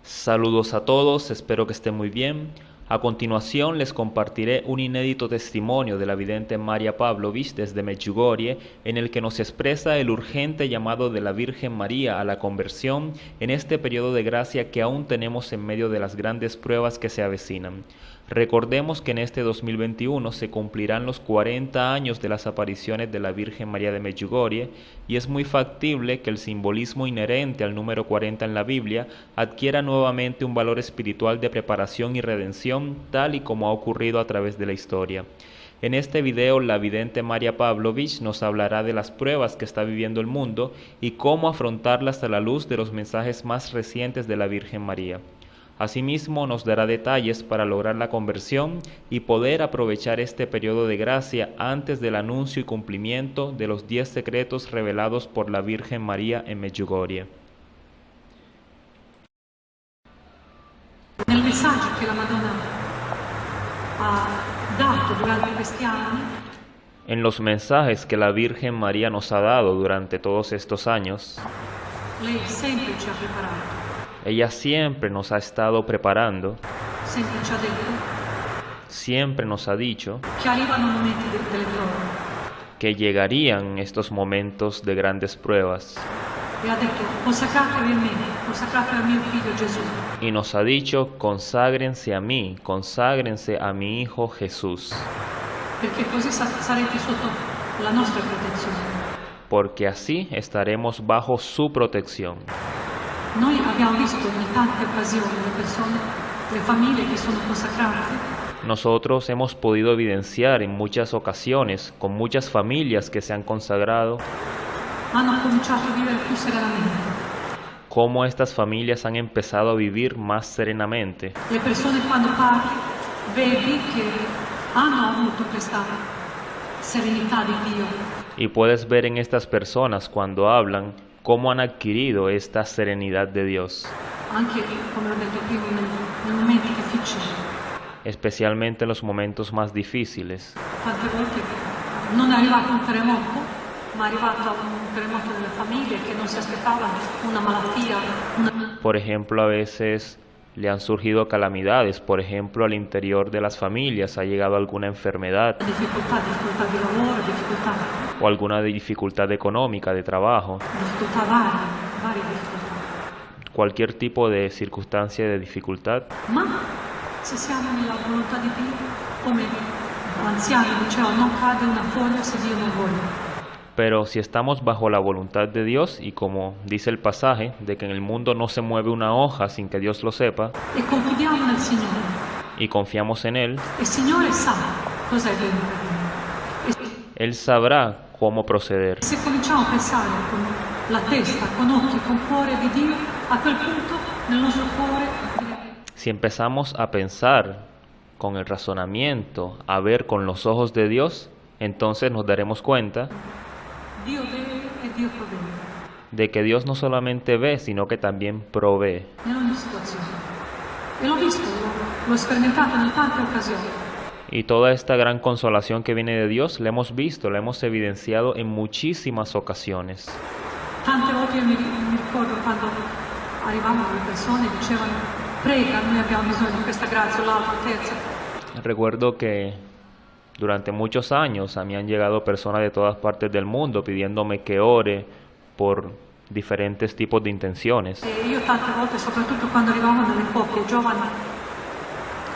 Saludos a todos, espero que estén muy bien. A continuación les compartiré un inédito testimonio de la vidente María Pavlovich desde Medjugorje, en el que nos expresa el urgente llamado de la Virgen María a la conversión en este periodo de gracia que aún tenemos en medio de las grandes pruebas que se avecinan. Recordemos que en este 2021 se cumplirán los 40 años de las apariciones de la Virgen María de Medjugorje y es muy factible que el simbolismo inherente al número 40 en la Biblia adquiera nuevamente un valor espiritual de preparación y redención, tal y como ha ocurrido a través de la historia. En este video, la vidente María Pavlovich nos hablará de las pruebas que está viviendo el mundo y cómo afrontarlas a la luz de los mensajes más recientes de la Virgen María. Asimismo, nos dará detalles para lograr la conversión y poder aprovechar este periodo de gracia antes del anuncio y cumplimiento de los 10 secretos revelados por la Virgen María en Medjugorje. Nel messaggio che la Madonna ha dato durante questi anni, En los mensajes que la Virgen María nos ha dado durante todos estos años, lei sempre ci ha preparato, ella siempre nos ha estado preparando, sempre ci ha detto siempre nos ha dicho che arrivano momenti delle prove que llegarían estos momentos de grandes pruebas e ha detto consacratevi a me, consacrate al mio figlio Gesù, y nos ha dicho conságrense a mí, consagrense a mi Hijo Jesús, perché così sarete sotto la nostra protezione. porque así estaremos bajo su protección. Noi abbiamo visto in tante occasioni le persone, le famiglie che sono consacrate, Nosotros hemos podido evidenciar en muchas ocasiones con muchas familias que se han consagrado hanno cominciato a vivere più serenamente. cómo estas familias han empezado a vivir más serenamente. Le persone quando parli vedi che hanno avuto questa serenità di Dio. Y puedes ver en estas personas cuando hablan cómo han adquirido esta serenidad de Dios, Anche, come ho detto prima, nei momenti difficili. especialmente en los momentos más difíciles. Tante volte non è arrivato un terremoto, ma è arrivato un terremoto delle famiglie che non si aspettavano, una malattia, Por ejemplo, a veces le han surgido calamidades, por ejemplo, al interior de las familias ha llegado alguna enfermedad difficoltà di lavoro, difficoltà o alguna dificultad económica, de trabajo, varie difficoltà. cualquier tipo de circunstancia de dificultad. Ma se siamo nella volontà di Dio, come l'anziano diceva, non cade una foglia se Dio non vuole. Pero si estamos bajo la voluntad de Dios y como dice el pasaje, de que en el mundo no se mueve una hoja sin que Dios lo sepa, E confidiamo nel Signore. y confiamos en Él, E il Signore sa cos'è bene per noi. Él sabrá cómo proceder. Se cominciamo a pensare con la testa, con occhi, con cuore di Dio, a quel punto nel nostro cuore Si empezamos a pensar con el razonamiento, a ver con los ojos de Dios, entonces nos daremos cuenta Dio vede e Dio provvede de que Dios no solamente ve, sino que también provee. in ogni situazione. E l'ho visto, l'ho sperimentato in tante occasioni. Y toda esta gran consolación que viene de Dios la hemos visto, la hemos evidenciado en muchísimas ocasiones. Tante volte io mi ricordo quando arrivavano le persone e dicevano prega, noi abbiamo bisogno di questa grazia o l'altra, terza. Recuerdo que durante muchos años a mí han llegado personas de todas partes del mundo pidiéndome que ore por diferentes tipos de intenciones. E io tante volte, soprattutto quando arrivavano le coppie giovani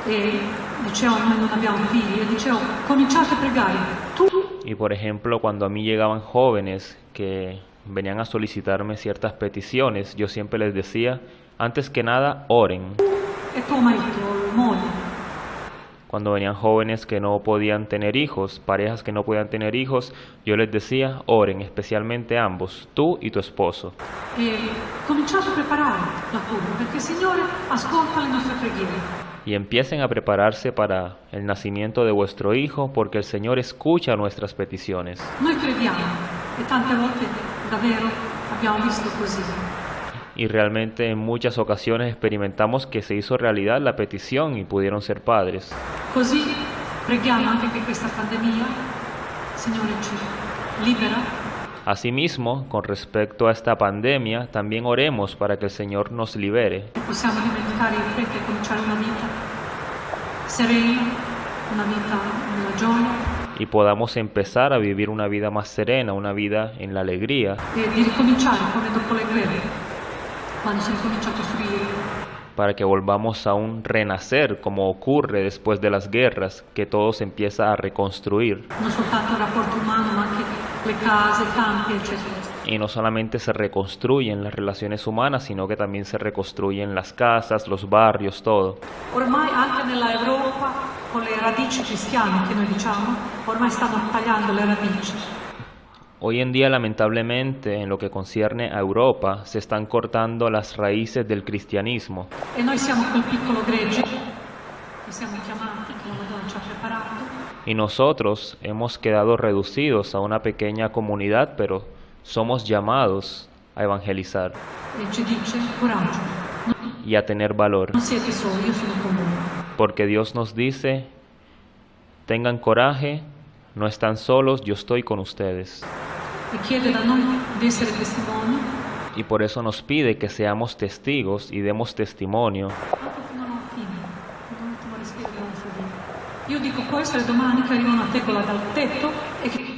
e dicevano noi non abbiamo figli, e dicevo cominciate a pregare, tu Y por ejemplo, cuando a mí llegaban jóvenes que venían a solicitarme ciertas peticiones, yo siempre les decía, antes que nada, oren. e tuo marito, moglie. Cuando venían jóvenes que no podían tener hijos, parejas que no podían tener hijos, yo les decía, oren, especialmente ambos, tú y tu esposo. E cominciate a preparare la cura, perché il Signore ascolta le nostre preghiere. Y empiecen a prepararse para el nacimiento de vuestro hijo, porque el Señor escucha nuestras peticiones. Noi crediamo e tante volte davvero abbiamo visto così. Y realmente en muchas ocasiones experimentamos que se hizo realidad la petición y pudieron ser padres. Così preghiamo anche che questa pandemia, Signore, ci libera Asimismo, con respecto a esta pandemia, también oremos para que el Señor nos libere. Possiamo dimenticare in fretta e cominciare una vita serena, una vita nella gioia, Y podamos empezar a vivir una vida más serena, una vida en la alegría, e di ricominciare come dopo le guerre, quando si ricomincia a costruire. para que volvamos a un renacer como ocurre después de las guerras, que todo se empieza a reconstruir. Non soltanto il rapporto umano, ma anche le case, i campi, eccetera. Y no solamente se reconstruyen las relaciones humanas, sino que también se reconstruyen las casas, los barrios, todo. Ormai anche nella Europa, con le radici cristiane che noi diciamo, ormai stanno tagliando le radici. Hoy en día, lamentablemente, en lo que concierne a Europa, se están cortando las raíces del cristianismo. E noi siamo quel piccolo gregge che siamo chiamati, che la Madonna ci ha preparato, Y nosotros hemos quedado reducidos a una pequeña comunidad, pero somos llamados a evangelizar e ci dice coraggio, y a tener valor, non siete soli, io sono con voi. porque Dios nos dice, tengan coraje, no están solos, yo estoy con ustedes. E chiede da noi di essere testimoni, Y por eso nos pide que seamos testigos y demos testimonio. anche fino alla fine, fino all'ultimo respiro della nostra vita. Io dico, può essere domani che arriva una tecola dal tetto e che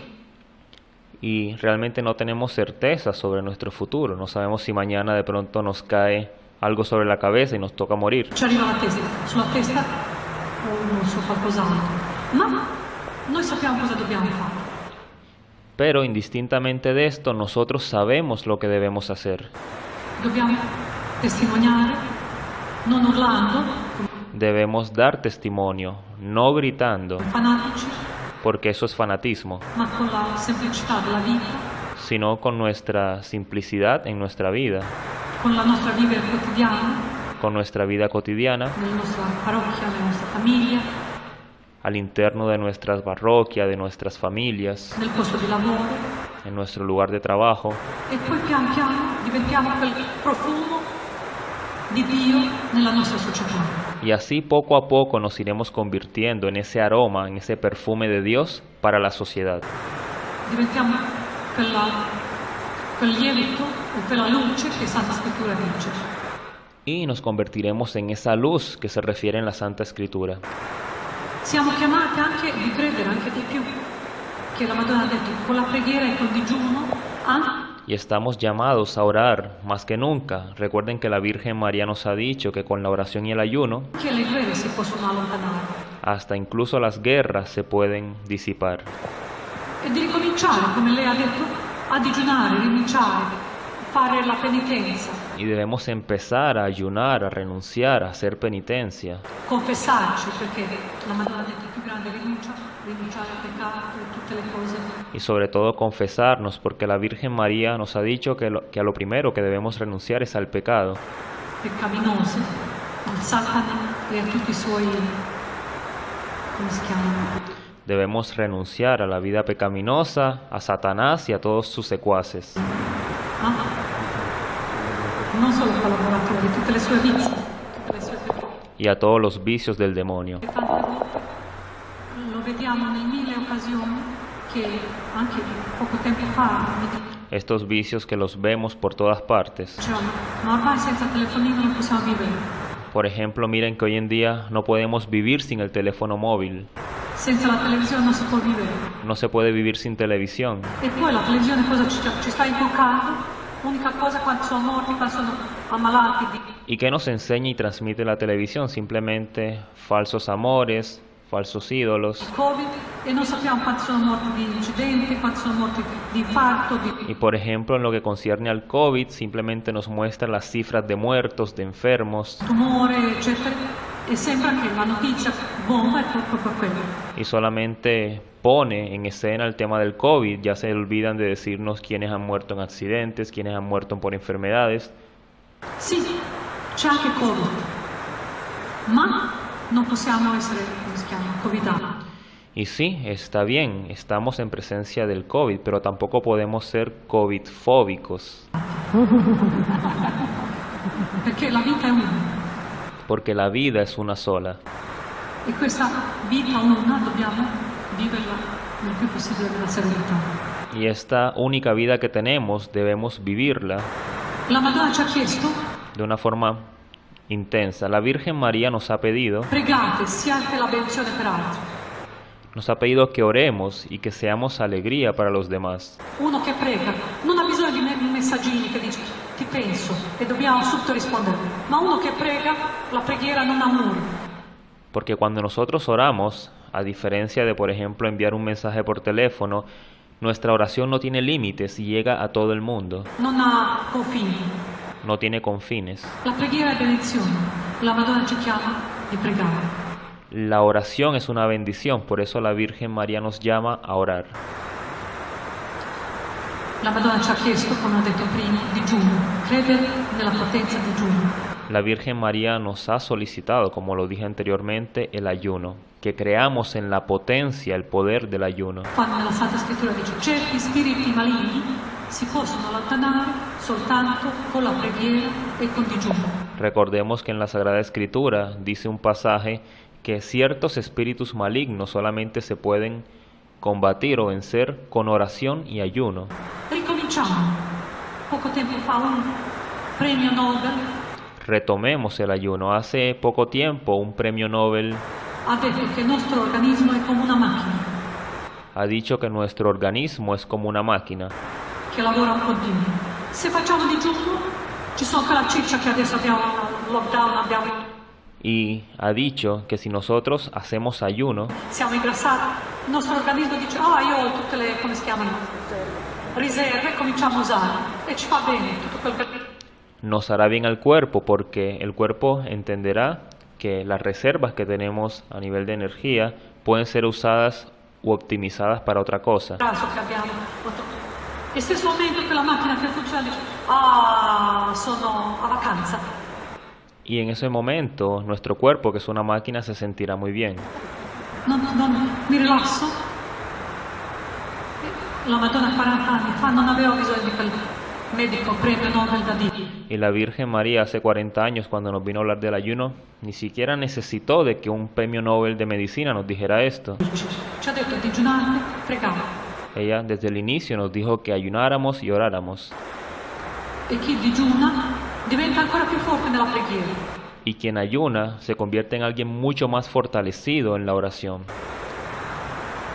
Y realmente no tenemos certeza sobre nuestro futuro, no sabemos si mañana de pronto nos cae algo sobre la cabeza y nos toca morir. ci arriva la testa, sulla testa o non so qualcos'altro. Ma noi sappiamo cosa dobbiamo fare. Pero indistintamente de esto, nosotros sabemos lo que debemos hacer. Dobbiamo testimoniare, non urlando, Debemos dar testimonio, no gritando, come fanatici, porque eso es fanatismo, ma con la semplicità della vita, sino con nuestra simplicidad en nuestra vida, con la nostra vivere quotidiana, con nuestra vida cotidiana, nella nostra parrocchia, nella nostra famiglia, al interno de nuestras parroquias, de nuestras familias, nel posto di lavoro, en nuestro lugar de trabajo, e poi pian piano diventiamo quel profumo di Dio nella nostra società. y así poco a poco nos iremos convirtiendo en ese aroma, en ese perfume de Dios para la sociedad. Diventiamo quel lievito o quella luce che Santa Scrittura dice. Y nos convertiremos en esa luz que se refiere en la Santa Escritura. Siamo chiamati anche di credere, anche di più, che la Madonna ha detto, con la preghiera e col digiuno, Y estamos llamados a orar más que nunca. Recuerden que la Virgen María nos ha dicho que con la oración y el ayuno, anche le guerre si possono allontanare. hasta incluso las guerras se pueden disipar. E di ricominciare, come lei ha detto, a digiunare, rinunciare, fare la penitenza, Y debemos empezar a ayunar, a renunciar, a hacer penitencia. confessarci, perché la Madonna ha detto più grande rinunciare al peccato e tutte le cose. Y sobre todo confesarnos, porque la Virgen María nos ha dicho que a lo primero que debemos renunciar es al pecado. Peccaminose, al Satana e a tutti i suoi, come si chiamano? Debemos renunciar a la vida pecaminosa, a Satanás y a todos sus secuaces. Non solo collaboratori, tutte le sue vizie, tutte le sue Y a todos los vicios del demonio. e tante volte lo vediamo in mille occasioni che anche poco tempo fa mi Estos vicios que los vemos por todas partes. dicevano ma ormai senza telefonino non possiamo vivere, Por ejemplo, miren que hoy en día no podemos vivir sin el teléfono móvil. senza la televisione non si può vivere. No se puede vivir sin televisión. E poi la televisione cosa ci sta inculcando? L'unica cosa quando sono morti, quando sono ammalati di ¿Y qué nos enseña y transmite la televisión? Simplemente falsos amores, falsos ídolos. Covid e non sappiamo quanti sono morti di incidenti, quanti sono morti di infarto, Y por ejemplo, en lo que concierne al COVID, simplemente nos muestra las cifras de muertos, de enfermos, tumore, eccetera. E sembra che la notizia bomba è proprio quello. y solamente pone en escena el tema del COVID. Ya se olvidan de decirnos quiénes han muerto en accidentes, quiénes han muerto por enfermedades. Sì, c'è anche Covid, ma non possiamo essere, come si chiama, covidati. Y sí, está bien, estamos en presencia del COVID, pero tampoco podemos ser COVID-fóbicos, Perché la vita è una. porque la vida es una sola. E questa vita una dobbiamo viverla il più possibile nella serenità. Y esta única vida que tenemos debemos vivirla La Madonna ci ha chiesto, de una forma intensa. La Virgen María nos ha pedido pregate, siate la benedizione per altri. que oremos y que seamos alegría para los demás. Uno che prega non ha bisogno di messaggini che dice ti penso e dobbiamo subito rispondere, ma uno che prega, la preghiera non ha muri. Porque cuando nosotros oramos, a diferencia de, por ejemplo, enviar un mensaje por teléfono, nuestra oración no tiene límites y llega a todo el mundo. Non ha confini. No tiene confines. La preghiera è benedizione. La Madonna ci chiama di pregare. La oración es una bendición, por eso la Virgen María nos llama a orar. La Madonna ci ha chiesto, come ho detto prima, digiuno, credere nella potenza di digiuno. La Virgen María nos ha solicitado, como lo dije anteriormente, el ayuno, que creamos en la potencia, el poder del ayuno. Quando nella Santa Scrittura dice certi spiriti maligni si possono allontanare soltanto con la preghiera e con digiuno. Recordemos que en la Sagrada Escritura dice un pasaje que ciertos espíritus malignos solamente se pueden combatir o vencer con oración y ayuno. Ricominciamo. Poco tempo fa un premio Nobel Retomemos el ayuno. Hace poco tiempo un premio Nobel ha detto che il nostro organismo è come una macchina ha dicho que nuestro organismo es como una máquina, che lavora un continuo. Se facciamo digiuno, ci sono quella ciccia che adesso abbiamo un lockdown, abbiamo y ha dicho que si nosotros hacemos ayuno, siamo ingrassati, il nostro organismo dice io ho tutte le, come si chiamano, riserve, cominciamo a usare e ci fa bene tutto quel che nos hará bien al cuerpo, porque el cuerpo entenderá que las reservas que tenemos a nivel de energía pueden ser usadas u optimizadas para otra cosa. caso che abbiamo. E stesso momento che la macchina che funziona dice sono a vacanza. Y en ese momento nuestro cuerpo, que es una máquina, se sentirá muy bien. Non mi rilasso. La Madonna 40 anni fa non aveva bisogno di quel medico premio Nobel da Dio. Y la Virgen María hace 40 años, cuando nos vino a hablar del ayuno, ni siquiera necesitó de que un premio Nobel de medicina nos dijera esto. Ci ha detto digiunate, pregate. Ella desde el inicio nos dijo que ayunáramos y oráramos. E chi digiuna diventa ancora più forte nella preghiera. Y quien ayuna se convierte en alguien mucho más fortalecido en la oración.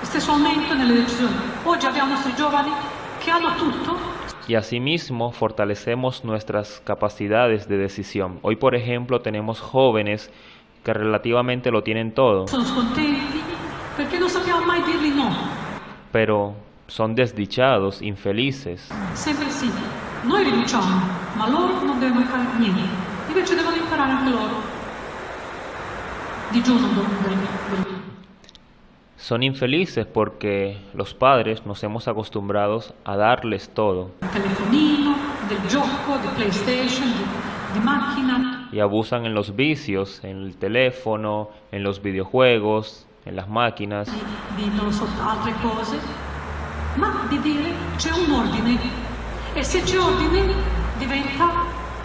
Stesso aumento nelle decisioni. Oggi abbiamo i nostri giovani che hanno tutto. Y asimismo fortalecemos nuestras capacidades de decisión. Hoy, por ejemplo, tenemos jóvenes que relativamente lo tienen todo, Sono scontenti perché non sappiamo mai dirgli no. pero son desdichados, infelices. Sempre sì. Noi rinunciamo, ma loro non devono fare niente. Invece devono imparare anche loro. Digiuno del Son infelices porque los padres nos hemos acostumbrados a darles todo telefonino, del gioco, di PlayStation, di macchina. y abusan en los vicios, en el teléfono, en los videojuegos, en las máquinas. Di non so, altre cose, ma di dire c'è un ordine e se c'è ordine diventa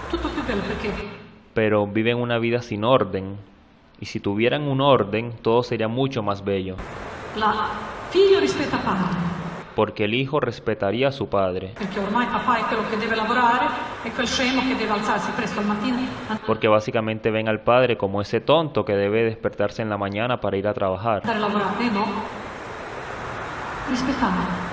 tutto più bello perché Pero viven una vida sin orden, y si tuvieran un orden, todo sería mucho más bello, la figlio rispetta padre, porque el hijo respetaría a su padre, perché ormai papà è quello che deve lavorare, è quel scemo che deve alzarsi presto al mattino, porque básicamente ven al padre como ese tonto que debe despertarse en la mañana para ir a trabajar. andare a lavorare, no? Rispettare.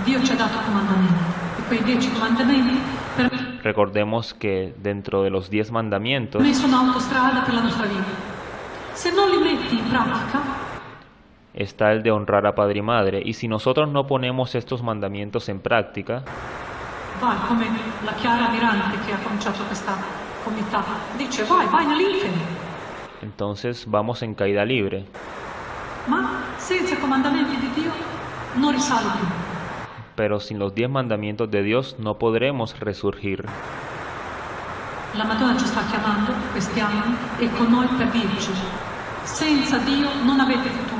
Dio ci ha dato comandamenti, e quei 10 comandamenti per Recordemos que dentro de los 10 mandamientos noi sono autostrada per la nostra vita. Se non li metti in pratica, está el de honrar a padre y madre, y si nosotros no ponemos estos mandamientos en práctica, vai come la Chiara Mirante che ha cominciato questa comunità, dice vai nell'inferno, entonces vamos en caída libre. ma senza i comandamenti di Dio non risali più. Pero sin los 10 mandamientos de Dios no podremos resurgir. La Madonna ci sta chiamando questi anni e con noi per dirci, senza Dio non avete futuro.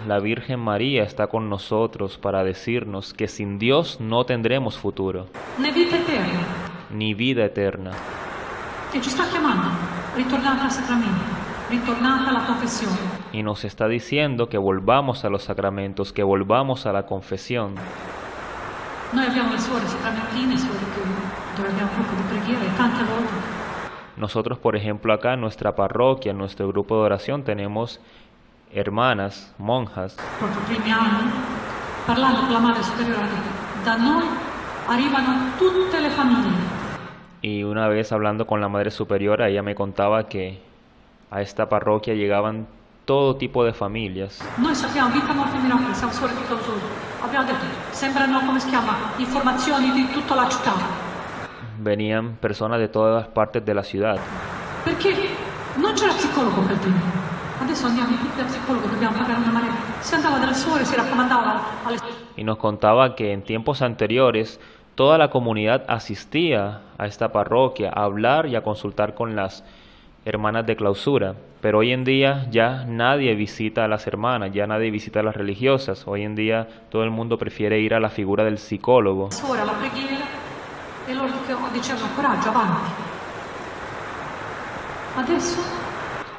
La Virgen María está con nosotros para decirnos que sin Dios no tendremos futuro, Né vita eterna. ni vida eterna. E ci sta chiamando, ritornate al sacramento, ritornate alla confessione. Y nos está diciendo que volvamos a los sacramentos, que volvamos a la confesión. Noi abbiamo le suore sacramentine, suore dove abbiamo un gruppo di preghiera e tante volte. Nosotros, por ejemplo, acá en nuestra parroquia, en nuestro grupo de oración, tenemos hermanas, monjas, Proprio i primi anni, parlando con la Madre Superiore, ha detto, da noi arrivano tutte le famiglie. y una vez hablando con la Madre Superiora, ella me contaba que a esta parroquia llegaban todo tipo de familias. Noi sappiamo vita, morte e miracoli, siamo suore di clausura. Abbiamo detto, sembrano, come si chiama, informazioni di tutta la città. Venían personas de todas partes de la ciudad, Perché non c'era psicologo per prima. Adesso andiamo tutti da psicologo, dobbiamo pagare una marea. Si andava dalle suore, si raccomandava alle y nos contaba que en tiempos anteriores toda la comunidad asistía a esta parroquia a hablar y a consultar con las hermanas de clausura, pero hoy en día ya nadie visita a las hermanas, ya nadie visita a las religiosas. Hoy en día todo el mundo prefiere ir a la figura del psicólogo. suore alla preghiera e loro dicevano coraggio, avanti. Adesso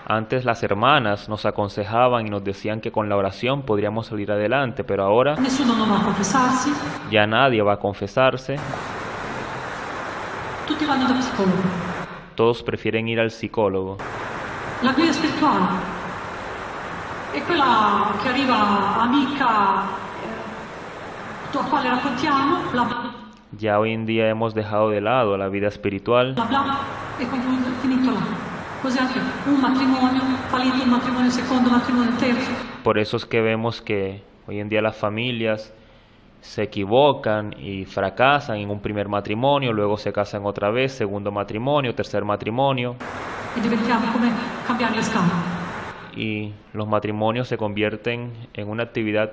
Antes las hermanas nos aconsejaban y nos decían que con la oración podríamos salir adelante, pero ahora nessuno non va a confessarsi, ya nadie va a confesarse, tutti vanno da psicologo. todos prefieren ir al psicólogo. La guida spirituale è quella che arriva amica, a quale raccontiamo, bla bla Ya hoy en día hemos dejado de lado la vida espiritual, bla bla, e finito là. Così anche un matrimonio, fallito un matrimonio, secondo matrimonio, terzo. por eso es que vemos que hoy en día las familias se equivocan y fracasan en un primer matrimonio, luego se casan otra vez, segundo matrimonio, tercer matrimonio, E diventiamo come cambiare le scale. y los matrimonios se convierten en una actividad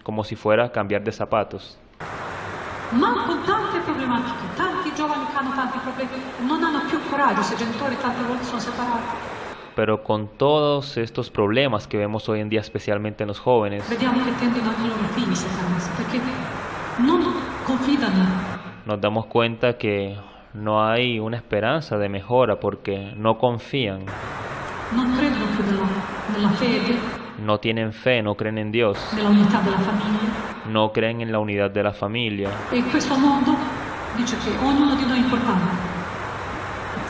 como si fuera cambiar de zapatos. Ma con tante problematiche, tanti giovani che hanno tanti problemi, non hanno più coraggio, se i genitori tante volte sono separati. Pero con todos estos problemas que vemos hoy en día, especialmente en los jóvenes, Vediamo che tendono anche i loro figli a separarsi, perché non confidano. nos damos cuenta que no hay una esperanza de mejora porque no confían, Non credono più nella fede, no tienen fe, no creen en Dios, nella unità della famiglia. no creen en la unidad de la familia. E questo mondo dice che ognuno di noi è importante.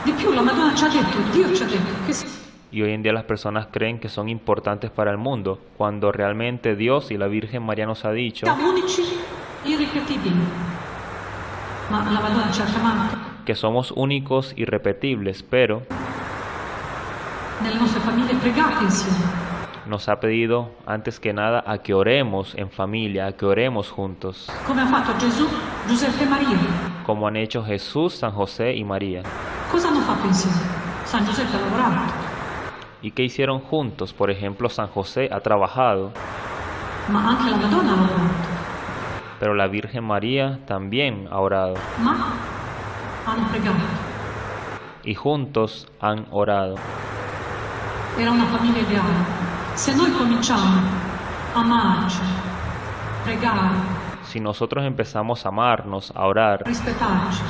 Di più, la Madonna ci ha detto, Dio ci ha detto, che Y hoy en día las personas creen que son importantes para el mundo, cuando realmente Dios y la Virgen María nos ha dicho siamo unici, irripetibili. Ma la Madonna ci ha chiamato que somos únicos, irrepetibles, pero nelle nostre famiglie pregate insieme. nos ha pedido antes que nada a que oremos en familia, a que oremos juntos, Come ha fatto Gesù, Giuseppe e Maria. como han hecho Jesús, San José y María. Cosa hanno fatto insieme? San Giuseppe ha lavorato, ¿Y qué hicieron juntos? Por ejemplo, San José ha trabajado, ma anche la Madonna ha lavorato. pero la Virgen María también ha orado, Ma hanno pregato. y juntos han orado. Era una famiglia ideale. Se noi cominciamo a amarci, pregare, Si nosotros empezamos a amarnos, a orar, rispettarci,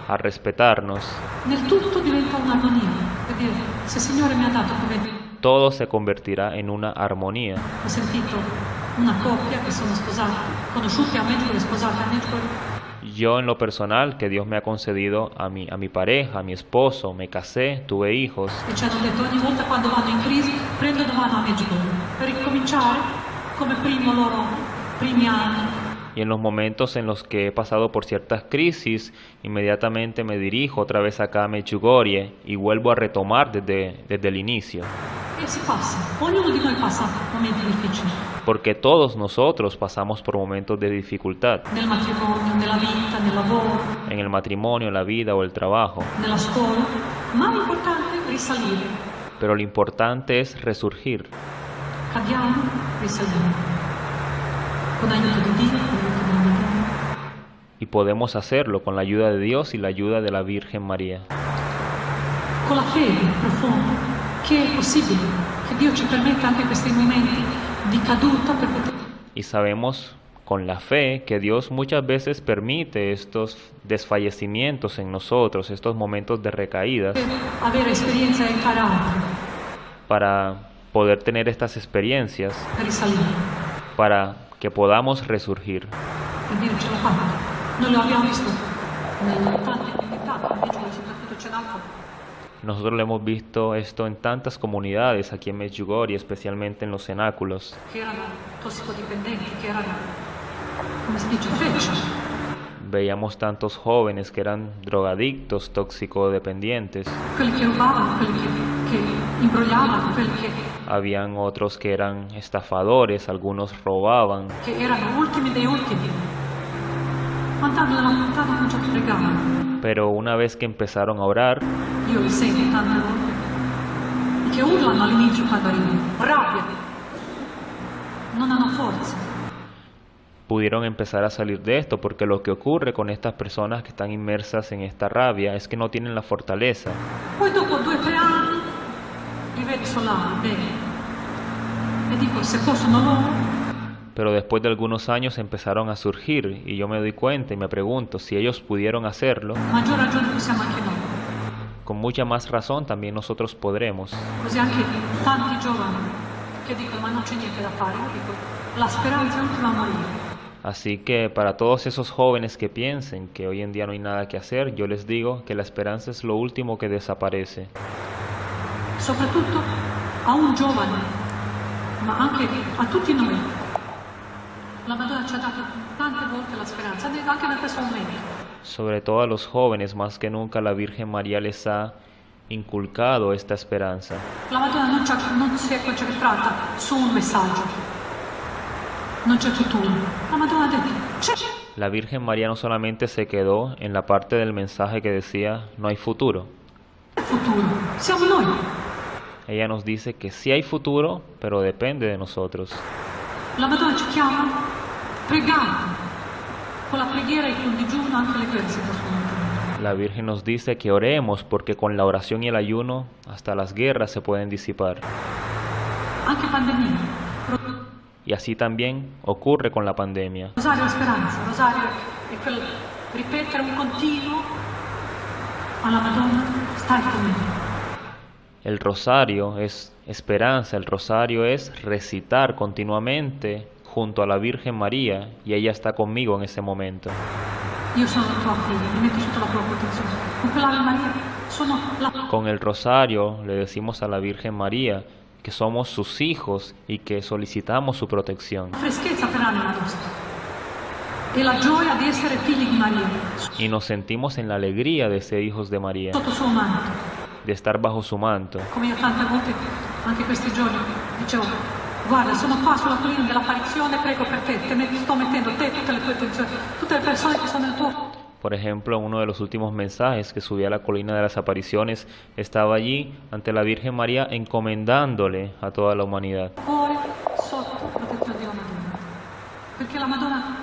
a respetarnos, nel tutto diventa un'armonia. Per dire, se il Signore mi ha dato, come todo se convertirá en una armonía. ho sentito una coppia che sono sposati, conosciuti a Medjugorje, sposati a Medjugorje, Yo en lo personal, que Dios me ha concedido a mi pareja, a mi esposo, me casé, tuve hijos, e ci hanno detto ogni volta quando vanno in crisi prendono mano a Medjugorje per ricominciare come primi anni. y en los momentos en los que he pasado por ciertas crisis, inmediatamente me dirijo otra vez acá a Medjugorje y vuelvo a retomar desde el inicio. E si passa, ognuno di noi passa momenti difficili, Porque todos nosotros pasamos por momentos de dificultad, nel matrimonio, nella vita, nel lavoro, en el matrimonio, la vida o el trabajo. nella scuola, ma l'importante è risalire. Pero lo importante es resurgir. Cadiamo, risaliamo. Con aiuto di Dio, con aiuto della Madonna. Y podemos hacerlo con la ayuda de Dios y la ayuda de la Virgen María. Con la fede profonda che è possibile, che Dio ci permetta anche questi momenti di caduta per poter Y sabemos con la fe que Dios muchas veces permite estos desfallecimientos en nosotros, estos momentos de recaídas, avere esperienza e imparare para poder tener estas experiencias, per risalire. para que podamos resurgir. E Dio ce l'ha fatta. Noi lo abbiamo visto in tante comunità, come Giulio, soprattutto Cenacco. Nosotros lo hemos visto esto en tantas comunidades aquí en Medjugorje, especialmente en los cenáculos. Che erano tossicodipendenti, che erano, come si dice, feccia. Veíamos tantos jóvenes que eran drogadictos, toxicodependientes. Quelli che rubavano, quelli che imbrogliavano, quelli che Habían otros que eran estafadores, algunos robaban. erano ultimi dei ultimi. Quando hanno cominciato a pregare, Pero una vez que empezaron a orar, io li sento tante volte, che urlano all'inizio quando arrivano, rabbia, non hanno forza. pudieron empezar a salir de esto, porque lo que ocurre con estas personas que están inmersas en esta rabia es que no tienen la fortaleza. Poi dopo 2 o 3 anni li vedi solare, bene. E dico, se possono loro, Pero después de algunos años empezaron a surgir y yo me doy cuenta y me pregunto si ellos pudieron hacerlo, maggior ragione possiamo anche noi. con mucha más razón también nosotros podremos. Così anche tanti giovani che dicono, ma non c'è niente da fare, io dico, la speranza è l'ultima a morire. Así que para todos esos jóvenes que piensen que hoy en día no hay nada que hacer, yo les digo que la esperanza es lo último que desaparece. Soprattutto a un giovane, ma anche a tutti noi. La Madonna ci ha dato tante volte la speranza, anche nel questo momento. Sobre todo a los jóvenes, más que nunca la Virgen María les ha inculcado esta esperanza. La Madonna non si è concentrata su un messaggio, non c'è futuro. La Madonna ha detto, c'è La Virgen María no solamente se quedó en la parte del mensaje que decía no hay futuro. futuro, siamo noi. Ella nos dice que sí hay futuro, pero depende de nosotros. La Madonna ci chiama pregando, con la preghiera e con il digiuno anche le guerre si trasformano. La Virgen nos dice que oremos porque con la oración y el ayuno hasta las guerras se pueden disipar. Anche pandemia. Y así también ocurre con la pandemia. Rosario è speranza, rosario è quel ripetere un continuo alla Madonna, stai con me. El rosario es esperanza, el rosario es recitar continuamente junto a la Virgen María y ella está conmigo en ese momento. Io sono tua figlia, mi metto sotto la tua protezione. Con quell'Ave Maria sono la Con el rosario le decimos a la Virgen María que somos sus hijos y que solicitamos su protección. freschezza per l'anima nostra e la gioia di essere figli di Maria, Y nos sentimos en la alegría de ser hijos de María, sotto suo manto. de estar bajo su manto. Come io tante volte, anche questi giorni, dicevo, guarda, sono qua sulla collina dell'apparizione, prego per te, sto mettendo te, tutte le tue intenzioni, tutte le persone che sono nel tuo Por ejemplo, uno de los últimos mensajes que subí a la colina de las apariciones estaba allí ante la Virgen María encomendándole a toda la humanidad. cuore sotto protezione della Madonna. Perché la Madonna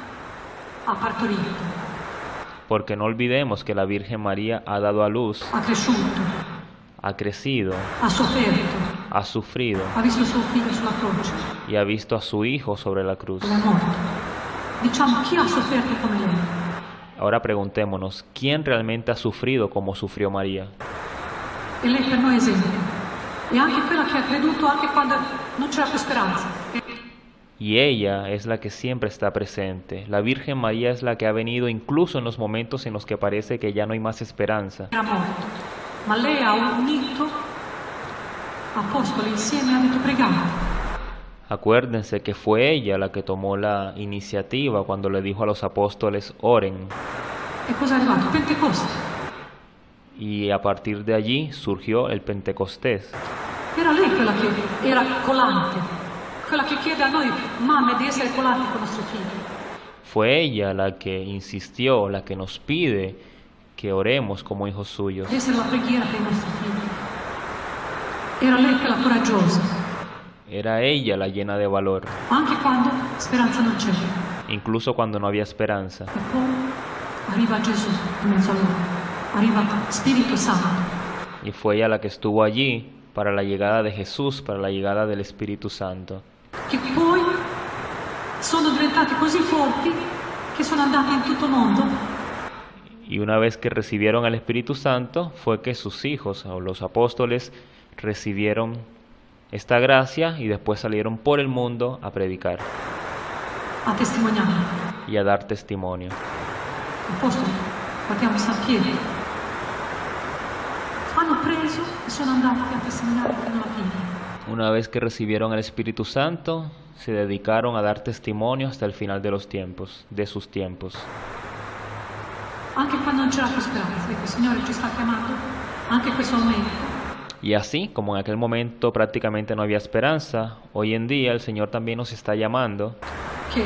ha partorito, Porque no olvidemos que la Virgen María ha dado a luz, ha cresciuto, ha crecido, ha sofferto, ha sufrido ha visto suo figlio sulla croce, y ha visto a su Hijo sobre la cruz. è morto. Diciamo, chi ha sofferto come lei? Ahora preguntémonos, ¿quién realmente ha sufrido como sufrió María? E lei per noi è esempio. E anche quella che ha creduto anche quando non c'era più speranza. Y ella es la que siempre está presente. La Virgen María es la que ha venido incluso en los momentos en los que parece que ya no hay más esperanza. Era morto. Ma lei ha unito apostoli insieme e ha detto pregate. Acuérdense que fue ella la que tomó la iniciativa cuando le dijo a los apóstoles oren. E cosa è arrivato? Pentecoste. Y a partir de allí surgió el Pentecostés. Era lei quella che era colante, quella che chiede a noi mamme di essere colanti con i nostri figli. Fue ella la que insistió, la que nos pide que oremos como hijos suyos. Di essere la preghiera per i nostri figli. Era lei quella coraggiosa, Era ella la llena de valor, anche quando speranza non c'è. incluso cuando no había esperanza. E poi arriva Gesù in mezzo a loro, arriva Spirito Santo. Y fue ella la que estuvo allí para la llegada de Jesús, para la llegada del Espíritu Santo. Che poi sono diventati così forti che sono andati in tutto il mondo Y una vez que recibieron al Espíritu Santo, fue que sus hijos o los apóstoles recibieron esta gracia y después salieron por el mundo a predicar a testimoniare. y a dar testimonio. apostoli, guardiamo San Pietro, hanno preso e sono andati a testimoniare fino alla fine. Una vez que recibieron el Espíritu Santo, se dedicaron a dar testimonio hasta el final de los tiempos, de sus tiempos. Anche quando non c'era più speranza, ecco, il Signore ci sta chiamando anche in questo momento. Y así, como en aquel momento prácticamente no había esperanza, hoy en día el Señor también nos está llamando Che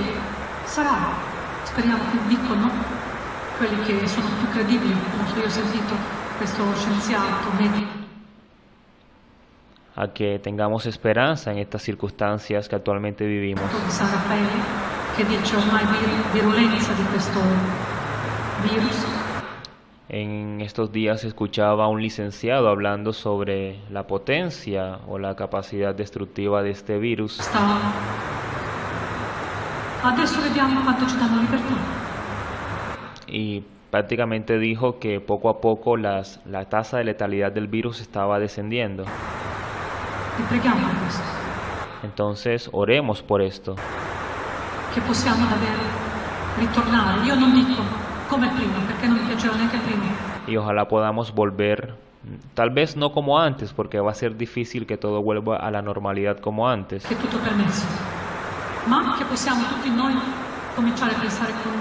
sarà, speriamo che dicono quelli che sono più credibili. Non so, io ho sentito questo scienziato medico a que tengamos esperanza en estas circunstancias que actualmente vivimos. di San Raffaele che dice ormai virulenza di questo virus. En estos días escuchaba a un licenciado hablando sobre la potencia o la capacidad destructiva de este virus. Adesso vediamo quanto ci danno libertà. Y prácticamente dijo que poco a poco la tasa de letalidad del virus estaba descendiendo. E preghiamo per questo. Entonces oremos por esto. Che possiamo davvero ritornare. Io non dico come prima, perché non mi piaceva neanche prima. Y ojalá podamos volver, tal vez no como antes, porque va a ser difícil que todo vuelva a la normalidad como antes. Che è tutto permesso. Ma che possiamo tutti noi cominciare a pensare con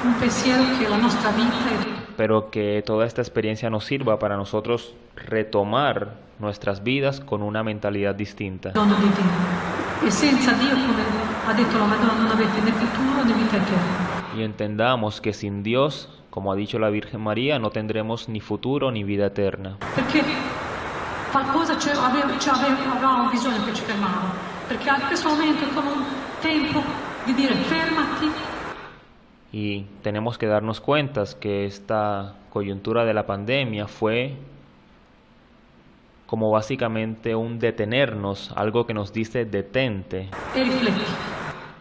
un pensiero che la nostra vita è Pero que toda esta experiencia nos sirva para nosotros retomar nuestras vidas con una mentalidad distinta. dono di Dio. E senza Dio, come ha detto la Madonna, non avete né futuro né vita eterna. Y entendamos que sin Dios, como ha dicho la Virgen María, no tendremos ni futuro ni vida eterna. Perché qualcosa avevamo bisogno che ci fermava. Perché a questo momento è come un tempo di dire fermati. Y tenemos que darnos cuenta que esta coyuntura de la pandemia fue como básicamente un detenernos, algo que nos dice detente E rifletti.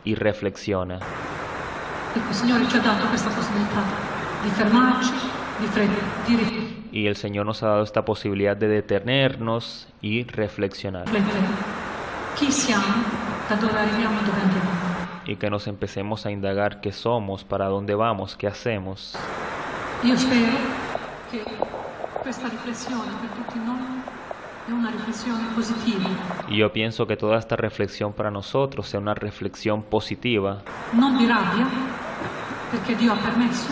y reflexiona. Ecco, il Signore ci ha dato questa possibilità di fermarci, di riflettere. Y el Señor nos ha dado esta posibilidad de detenernos y reflexionar. Chi siamo, da dove arriviamo e dove andiamo. Y que nos empecemos a indagar qué somos, para dónde vamos, qué hacemos. Io spero che questa riflessione per tutti noi è una riflessione positiva. Y yo pienso que toda esta reflexión para nosotros sea una reflexión positiva. Non di rabbia, perché Dio ha permesso,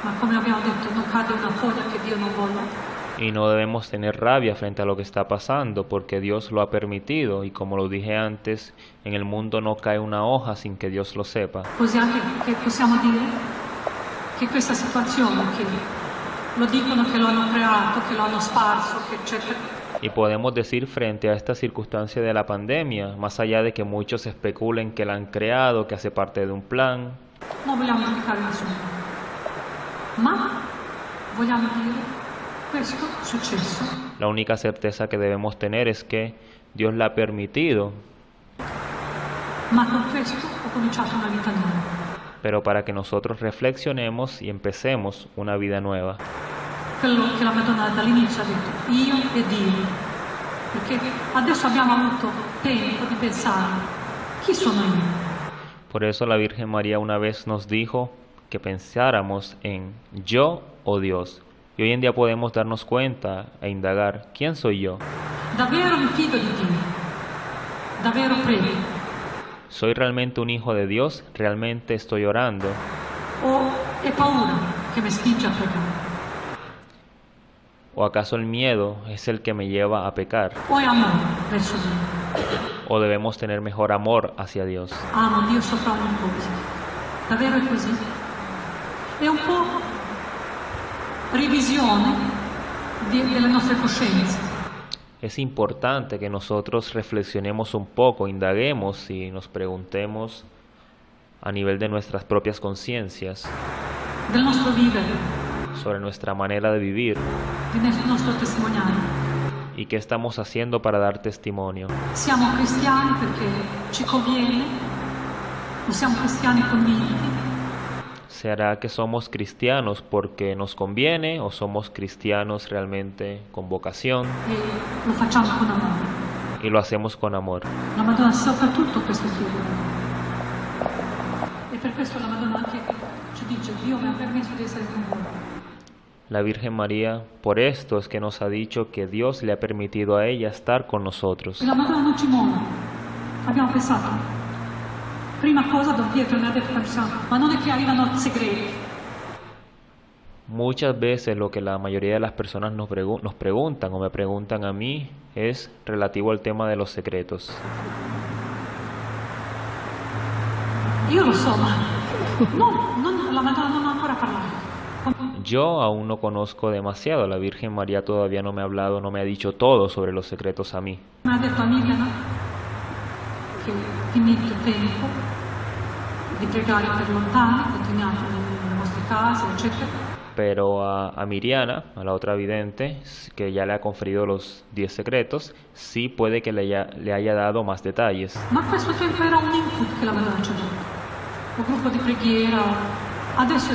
ma come abbiamo detto non cade una foglia che Dio non vuole. Y no debemos tener rabia frente a lo que está pasando, porque Dios lo ha permitido. Y como lo dije antes, en el mundo no cae una hoja sin que Dios lo sepa. Così anche che possiamo dire che questa situazione, che lo dicono che lo hanno creato, che lo hanno sparso, che eccetera. Y podemos decir frente a esta circunstancia de la pandemia, más allá de que muchos especulen que la han creado, que hace parte de un plan, Non vogliamo giudicare nessuno, ma vogliamo dire questo è successo. la única certeza que debemos tener es que Dios la ha permitido, Ma con questo ho cominciato una vita nuova. pero para que nosotros reflexionemos y empecemos una vida nueva. Quello che la Madonna dall'inizio ha detto, io e Dio. Perché adesso abbiamo avuto tempo di pensare, chi sono io? Por eso la Virgen María una vez nos dijo que pensáramos en yo o Dios. Y hoy en día podemos darnos cuenta e indagar, ¿quién soy yo? Davvero mi fido di Dio? Davvero prego? ¿Soy realmente un hijo de Dios? ¿Realmente estoy orando? O è paura che mi spinge a pregare? ¿O acaso el miedo es el que me lleva a pecar? O è amore verso Dio? ¿O debemos tener mejor amor hacia Dios? Amo Dio sopra ogni cosa. Davvero è così? È un po' revisione delle nostre coscienze. Es importante que nosotros reflexionemos un poco, indaguemos y nos preguntemos a nivel de nuestras propias conciencias Del nostro vivere, sobre nuestra manera de vivir del nostro testimoniare. y qué estamos haciendo para dar testimonio. Siamo cristiani perché ci conviene o siamo cristiani convinti? ¿Será que somos cristianos porque nos conviene o somos cristianos realmente con vocación E lo facciamo con amore. y lo hacemos con amor? La Madonna soprattutto questo chiede. E per questo la Madonna anche ci dice: Dio mi ha permesso di essere con voi. La Virgen María, por esto es que nos ha dicho que Dios le ha permitido a ella estar con nosotros. E la Madonna non ci molla. Abbiamo pensato, prima cosa Don Pietro mi ha detto, ma non è che arrivano segreti. Muchas veces lo que la mayoría de las personas nos preguntan o me preguntan a mí es relativo al tema de los secretos. Io lo so, ma la Madonna non ha ancora parlato. Yo aún no conozco demasiado, la Virgen María todavía no me ha hablado, no me ha dicho todo sobre los secretos a mí. Mi ha detto a Miriam che finito il tempo di pregare per lontani, continuate nelle vostre case, eccetera. Pero a Miriana, a la otra vidente, que ya le ha conferido los 10 secretos, sí puede que le haya dado más detalles. Ma questo tempo era un input che la Madonna ci ha dato, un gruppo di preghiera. Adesso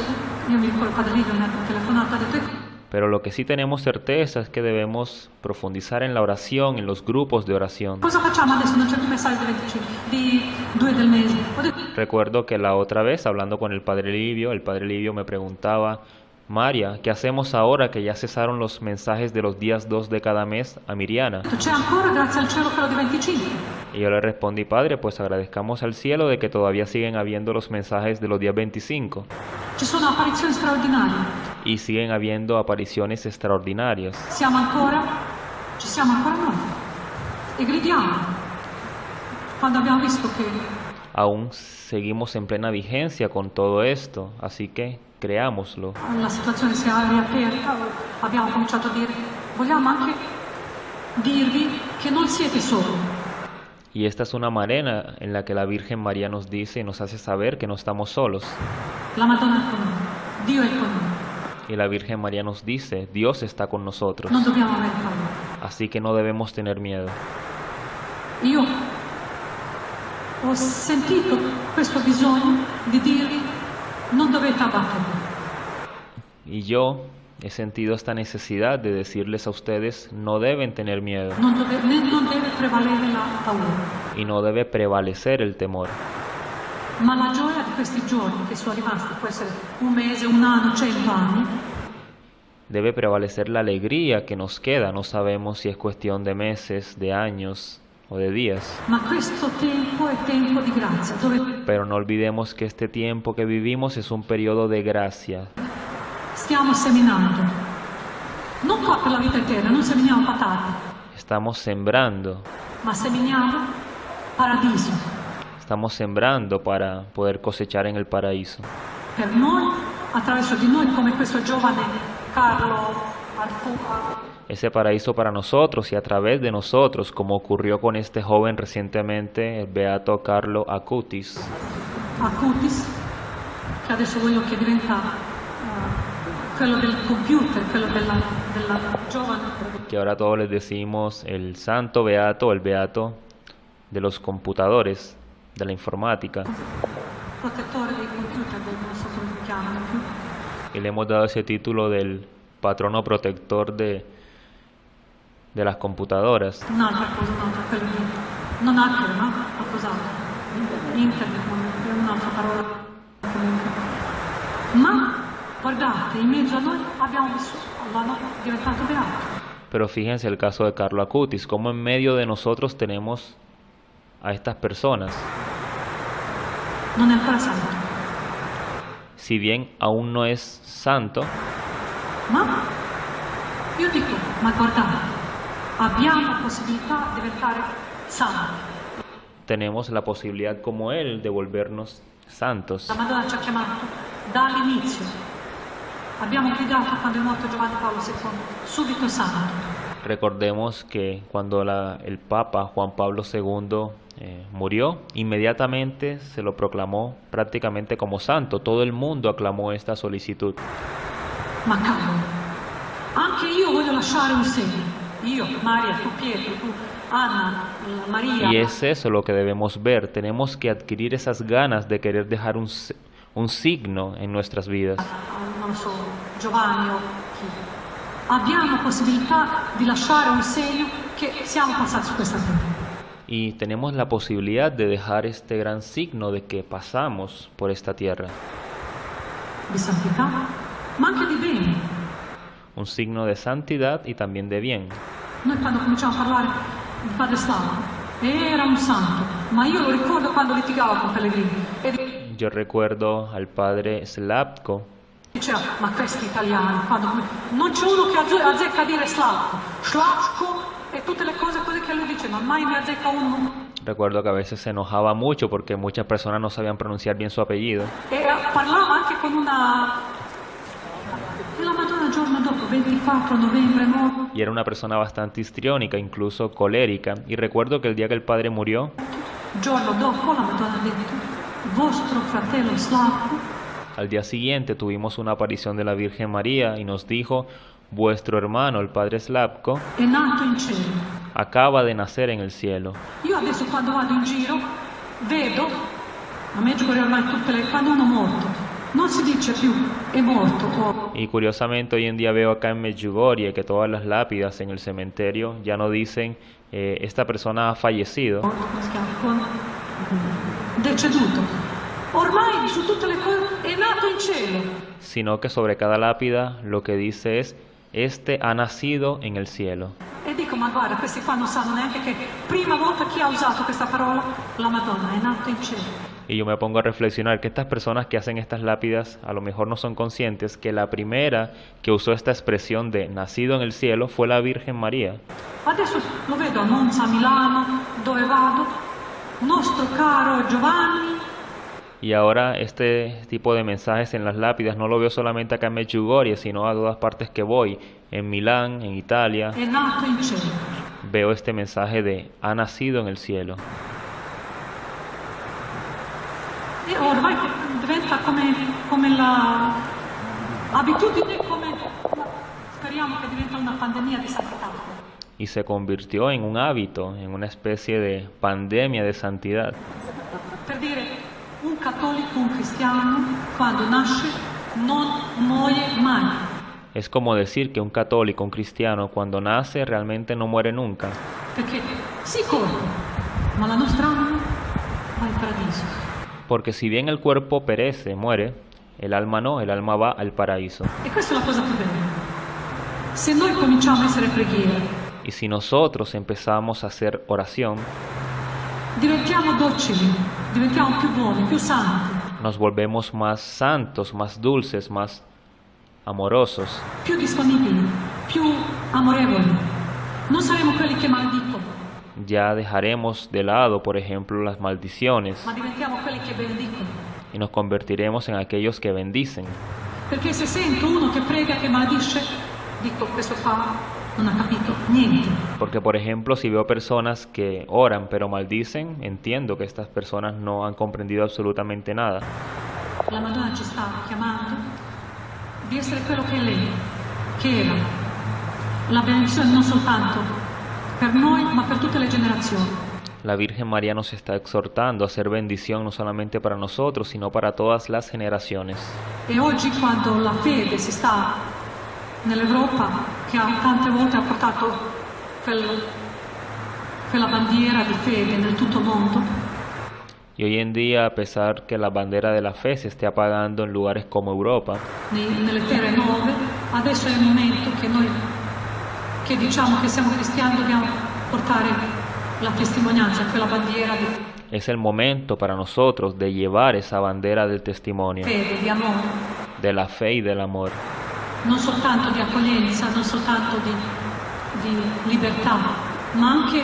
io mi ricordo, Padre Livio mi ha telefonato, ha detto: Pero lo que sí tenemos certeza es que debemos profundizar en la oración, en los grupos de oración. cosa facciamo adesso? Non c'è più messaggio di 2 del mese. Ho detto: Recuerdo que la otra vez, hablando con el Padre Livio me preguntaba: María, ¿qué hacemos ahora que ya cesaron los mensajes de los días 2 de cada mes a Miriana? c'è ancora, grazie al cielo, quello di 25. Y yo le respondí: Padre, pues agradezcamos al cielo de que todavía siguen habiendo los mensajes de los días 25 Ci sono apparizioni straordinarie. y siguen habiendo apariciones extraordinarias. Ci siamo ancora noi. E gridiamo. Quando abbiamo visto che Aún seguimos en plena vigencia con todo esto, así que creámoslo. la situazione si è riaperta, abbiamo cominciato a dire: vogliamo anche dirvi che non siete soli. Y esta es una manera en la que la Virgen María nos dice y nos hace saber que no estamos solos. La Madonna è con noi, Dio è con noi. Y la Virgen María nos dice: Dios está con nosotros. Non dobbiamo avere paura. Así que no debemos tener miedo. Io ho sentito questo bisogno di dirvi: non dovete abbattervi. Y yo he sentido esta necesidad de decirles a ustedes: no deben tener miedo Non deve prevalere la paura. y no debe prevalecer el temor. Ma la gioia di questi giorni che sono rimasti, può essere un mese, un anno, 100 anni, Debe prevalecer la alegría que nos queda. No sabemos si es cuestión de meses, de años o de días. ma questo tempo è tempo di grazia, dove Pero no olvidemos que este tiempo que vivimos es un periodo de gracia. stiamo seminando. Non qua per la vita eterna, non seminiamo patate, Estamos sembrando. ma seminiamo paradiso. Estamos sembrando para poder cosechar en el paraíso. Per noi, attraverso di noi, come questo giovane Carlo Ese paraíso para nosotros y a través de nosotros, como ocurrió con este joven recientemente, el beato Carlo Acutis, che adesso voglio che diventa quello del computer, quello della giovane. que ahora todos les decimos el santo beato, el beato de los computadores, de la informática, Protettore dei computer, non so come si chiamano più. y le hemos dado ese título del patrono protector de las computadoras. Un'altra cosa, quello di non hacker, no? Ma cos'altro? Internet, è un'altra parola comunque. Ma guardate, in mezzo a noi abbiamo vissuto, l'hanno diventato beato. Pero fíjense el caso de Carlo Acutis, como en medio de nosotros tenemos a estas personas. Non è ancora santo, Si bien aún no es santo, ma io dico, ma guardate, abbiamo possibilità di diventare santi. tenemos la posibilidad como él de volvernos santos. La Madonna ci ha chiamato dall'inizio. Abbiamo gridato quando è morto Giovanni Paolo II, subito santo. Recordemos que cuando el Papa Juan Pablo II murió, inmediatamente se lo proclamó prácticamente como santo. Todo el mundo aclamó esta solicitud. Ma cavolo, anche io voglio lasciare un segno. Io, Maria, tu Pietro, tu Anna, Maria. Y es eso lo que debemos ver. Tenemos que adquirir esas ganas de querer dejar un signo en nuestras vidas. Non lo so, Giovanni o chi. Abbiamo possibilità di lasciare un segno che siamo passati su questa terra. Y tenemos la posibilidad de dejar este gran signo de que pasamos por esta tierra. di santità, ma anche di bene. Un signo de santidad y también de bien. Noi quando cominciamo a parlare di Padre Slavko, era un santo, ma io lo ricordo quando litigavo con Pellegrini e Yo recuerdo al padre Slavko, diceva, ma questi italiani, non c'è uno che azzecca a dire Slavko e tutte le cose che lui dice, ma mai ne azzecca uno. recuerdo que a veces se enojaba mucho porque muchas personas no sabían pronunciar bien su apellido. E parlava anche con una... E la Madonna il giorno dopo, 24 novembre, no? Y era una persona bastante histriónica, incluso colérica. Y recuerdo que el día que el padre murió, Il giorno dopo la Madonna ha detto, vostro fratello Slavko al día siguiente tuvimos una aparición de la Virgen María y nos dijo, vuestro hermano, el padre Slavko, è nato in cielo. acaba de nacer en el cielo. Io adesso quando vado in giro vedo, a Medjugorje ormai quando uno è morto, non si dice più è morto o Y curiosamente hoy en día veo acá en Medjugorje que todas las lápidas en el cementerio ya no dicen esta persona ha fallecido, come si chiama? Deceduto. Ormai su tutte le cose è nato in cielo. sino que sobre cada lápida lo que dice es, este ha nacido en el cielo. E dico, ma guarda, questi qua non sanno neanche che prima volta chi ha usato questa parola, la Madonna, è nato in cielo. Y yo me pongo a reflexionar que estas personas que hacen estas lápidas a lo mejor no son conscientes que la primera que usó esta expresión de nacido en el cielo fue la Virgen María. Adesso lo vedo a Monza, a Milano, dove vado, nostro caro Giovanni, Y ahora este tipo de mensajes en las lápidas no lo veo solamente acá en Medjugorje, sino a todas partes que voy, en Milán, en Italia, è nato in cielo. veo este mensaje de ha nacido en el cielo. E ormai diventa come la abitudine, speriamo che diventa una pandemia di santità. Y se convirtió en un hábito, en una especie de pandemia de santidad. Per dire, un cattolico, un cristiano, quando nasce non muore mai. Es como decir que un católico, un cristiano, cuando nace realmente no muere nunca. Perché si corre, ma la nostra anima va al paradiso. Porque si bien el cuerpo perece, muere, el alma no, el alma va al paraíso. E questa è la cosa più bella. Se noi cominciamo a essere preghiera, Y si nosotros empezamos a hacer oración, diventiamo docili, diventiamo più buoni, più santi, nos volvemos más santos, más dulces, más amorosos, più disponibili, più amorevoli. Non saremo quelli che maldicono, ya dejaremos de lado, por ejemplo, las maldiciones ma diventiamo quelli che benedicono. y nos convertiremos en aquellos que bendicen. Perché se sento uno che prega, che maledisce, dico, questo qua non ha capito niente. Porque, por ejemplo, si veo personas que oran pero maldicen, entiendo que estas personas no han comprendido absolutamente nada. La Madonna ci sta chiamando di essere quello che è lei, che era. La benedizione non soltanto per noi, ma per tutte le generazioni. La Virgen María nos está exhortando a ser bendición no solamente para nosotros, sino para todas las generaciones. E oggi quando la fede si sta nell'Europa, che tante volte ha portato quella bandiera di fede nel tutto mondo, Y hoy en día, a pesar que la bandera de la fe se esté apagando en lugares como Europa, nelle terre nuove, adesso è il momento che noi, che diciamo che siamo cristiani, dobbiamo portare la testimonianza, quella bandiera di es el momento para nosotros de llevar esa bandera del testimonio, fede, di amore, de la fe y del amor. non soltanto di accoglienza, non soltanto di libertà, ma anche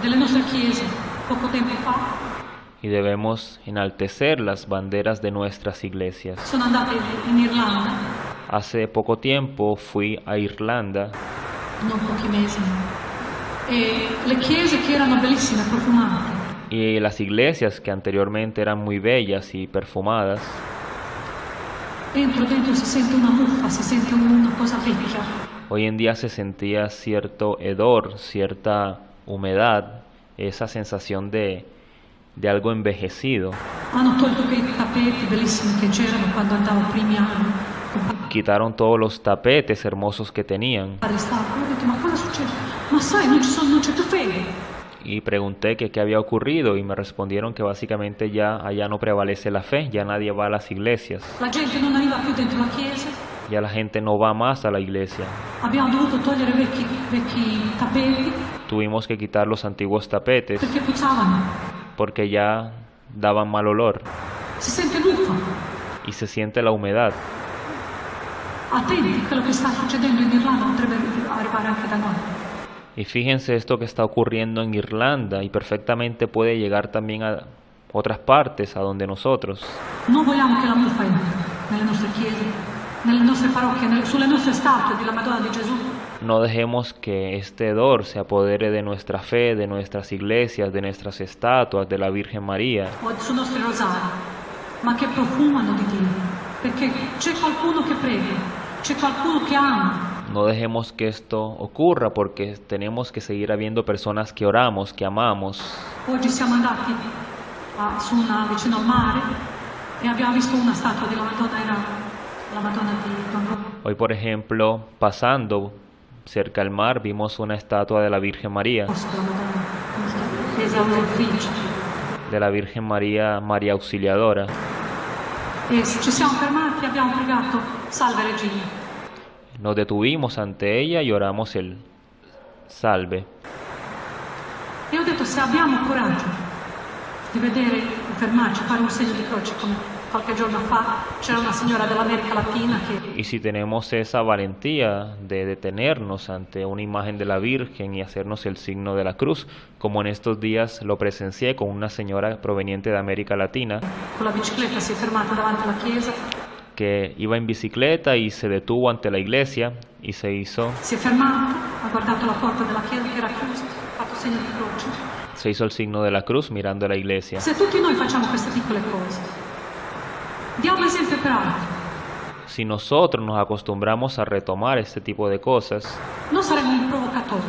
delle nostre chiese. Poco tempo fa Y debemos enaltecer las banderas de nuestras iglesias. sono andata in Irlanda, Hace poco tiempo fui a Irlanda non pochi mesi, e le chiese che erano bellissime, profumate, y las iglesias que anteriormente eran muy bellas y perfumadas, entro dentro si sente una muffa, si sente una cosa vecchia. hoy en día se sentía cierto hedor, cierta humedad, esa sensación de algo envejecido. Hanno tolto quei tappeti bellissimi che c'erano quando andavo i primi anni con Quitaron todos los tapetes hermosos que tenían padre Slavko. Ho detto, ma cosa succede? Ma sai, non c'è più fede. y pregunté que qué había ocurrido y me respondieron que básicamente ya allá no prevalece la fe, ya nadie va a las iglesias, La gente non arriva più dentro la chiesa, ya la gente no va más a la iglesia. abbiamo dovuto togliere vecchi tappeti Tuvimos que quitar los antiguos tapetes perché puzzavano. porque ya daban mal olor Si sente l'uffa. y se siente la humedad. Attenti, quello che sta succedendo in Irlanda potrebbe arrivare anche da noi. Y fíjense esto que está ocurriendo en Irlanda y perfectamente puede llegar también a otras partes, a donde nosotros. Non vogliamo che la muffa entri nelle nostre chiese, nelle nostre parrocchie, sulle nostre statue della Madonna di Gesù. No dejemos que este hedor se apodere de nuestra fe, de nuestras iglesias, de nuestras estatuas, de la Virgen María, O sui nostri rosari, ma che profumano di Dio, perché c'è qualcuno che prega, c'è qualcuno che ama. No dejemos que esto ocurra porque tenemos que seguir habiendo personas que oramos, que amamos. Oggi siamo andati vicino al mare e abbiamo visto una statua della Madonna, era la Madonna di Don Rocco. Hoy, por ejemplo, pasando cerca al mar, vimos una estatua de la Virgen María, Della Madonna, Chiesa Autrice. de la Virgen María, María Auxiliadora. E ci siamo fermati e abbiamo pregato Salve Regina. Nos detuvimos ante ella y oramos el salve. E ho detto, se abbiamo coraggio di vedere, di fermarci, fare un segno di croce, come qualche giorno fa c'era una signora dell'America Latina che Y si tenemos esa valentía de detenernos ante una imagen de la Virgen y hacernos el signo de la cruz, como en estos días lo presencié con una señora proveniente de América Latina, con la bicicletta si è fermata davanti alla chiesa, que iba en bicicleta y se detuvo ante la iglesia y se hizo si è fermata, ha guardato la porta della chiesa che era chiusa, ha fatto segno di croce. el signo de la cruz mirando la iglesia. Se tutti noi facciamo queste piccole cose, diamo esempio per altri, Si nosotros nos acostumbramos a retomar este tipo de cosas, non saremo un provocatore,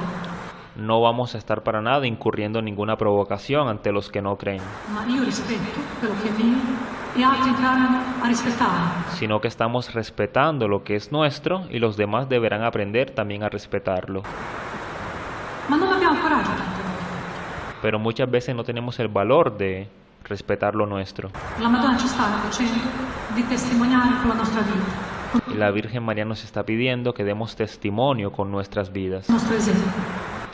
no vamos a estar para nada incurriendo en ninguna provocación ante los que no creen, ma io rispetto quello che è mio e altri imparano a rispettarlo. sino que estamos respetando lo que es nuestro y los demás deberán aprender también a respetarlo. Ma non abbiamo coraggio tante volte. Pero muchas veces no tenemos el valor de respetar lo nuestro. La Madonna ci sta dicendo di testimoniare con la nostra vita, Y la Virgen María nos está pidiendo que demos testimonio con nuestras vidas, il nostro esempio.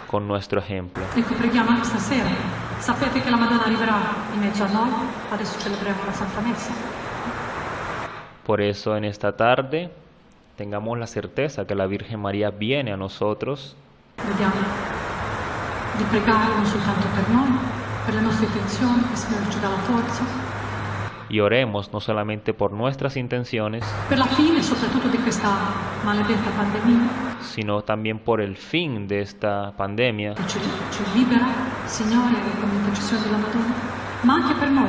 con nuestro ejemplo. Ecco, preghiamo anche stasera. Sapete che la Madonna arriverà in mezzo a noi, adesso celebriamo la Santa Messa. Por eso en esta tarde tengamos la certeza que la Virgen María viene a nosotros. Vediamo di pregare non soltanto per noi, per le nostre intenzioni, che il Signore ci dà la forza, Y oremos no solamente por nuestras intenciones, per la fine soprattutto di questa maledetta pandemia, sino también por el fin de esta pandemia, che ci libera, Signore, con l'intercessione della Madonna, ma anche per noi,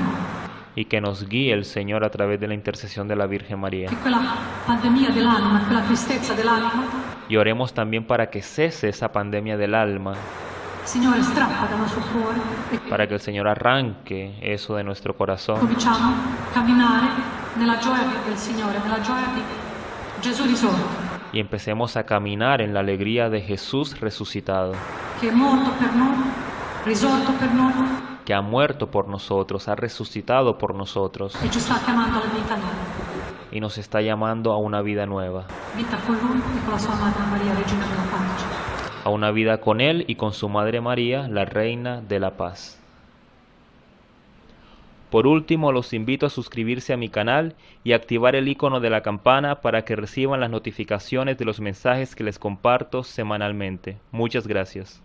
y que nos guíe el Señor a través de la intercesión de la Virgen María. che quella pandemia dell'anima, quella tristezza dell'anima, Y oremos también para que cese esa pandemia del alma, Signore, strappa dal nostro cuore e para que el Señor arranque eso de nuestro corazón cominciamo a camminare nella gioia del Signore, nella gioia di Gesù risorto, y empecemos a caminar en la alegría de Jesús resucitado, che è morto per noi, risorto per noi que ha muerto por nosotros, ha resucitado por nosotros e ci sta chiamando alla vita nuova, y nos está llamando a una vida nueva, vita con Lui e con la sua Madre Maria, Regina della Pace. a una vida con Él y con su Madre María, la Reina de la Paz. Por último, los invito a suscribirse a mi canal y activar el icono de la campana para que reciban las notificaciones de los mensajes que les comparto semanalmente. Muchas gracias.